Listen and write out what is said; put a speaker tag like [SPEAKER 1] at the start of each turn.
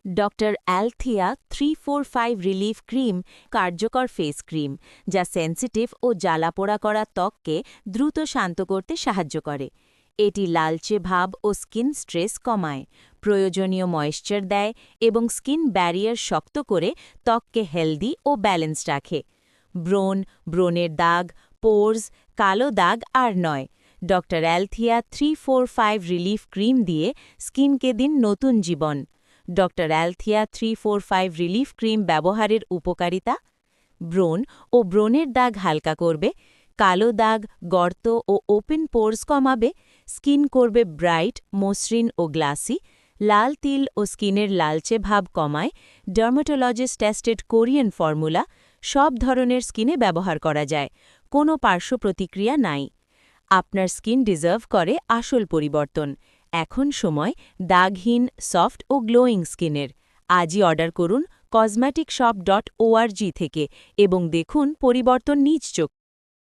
[SPEAKER 1] Doctor অ্যালথিয়া 345 relief cream কার্যকর face cream যা sensitive ও জ্বালাপোড়া করা ত্বককে দ্রুত শান্ত করতে সাহায্য করে। এটি লালচে ভাব ও স্কিন স্ট্রেস কমায়, প্রয়োজনীয় ময়েশ্চার দেয় এবং স্কিন ব্যারিয়ার শক্ত করে ত্বককে হেলদি ও ব্যালেন্স রাখে। ব্রণের দাগ, পোর্স, কালো দাগ আর নয়। ডক্টর অ্যালথিয়া 345 রিলিফ ক্রিম দিয়ে স্কিনকে দিন নতুন জীবন। ডক্টর অ্যালথিয়া 345 রিলিফ ক্রিম ব্যবহারের উপকারিতা: ব্রণের দাগ হালকা করবে, কালো দাগ, গর্ত ও ওপেন পোর্স কমাবে, স্কিন করবে ব্রাইট, মসৃণ ও গ্লাসি, লাল তিল ও স্কিনের লালচে ভাব কমায়, ডার্মাটোলজিস্ট টেস্টেড কোরিয়ান ফর্মুলা, সব ধরনের স্কিনে ব্যবহার করা যায়, কোনো পার্শ্ব প্রতিক্রিয়া নাই। আপনার স্কিন ডিজার্ভ করে আসল পরিবর্তন। এখন সময় দাগহীন, সফট ও গ্লোয়িং স্কিনের। আজই অর্ডার করুন cosmeticshop.org থেকে এবং দেখুন পরিবর্তন নিজ চোখে।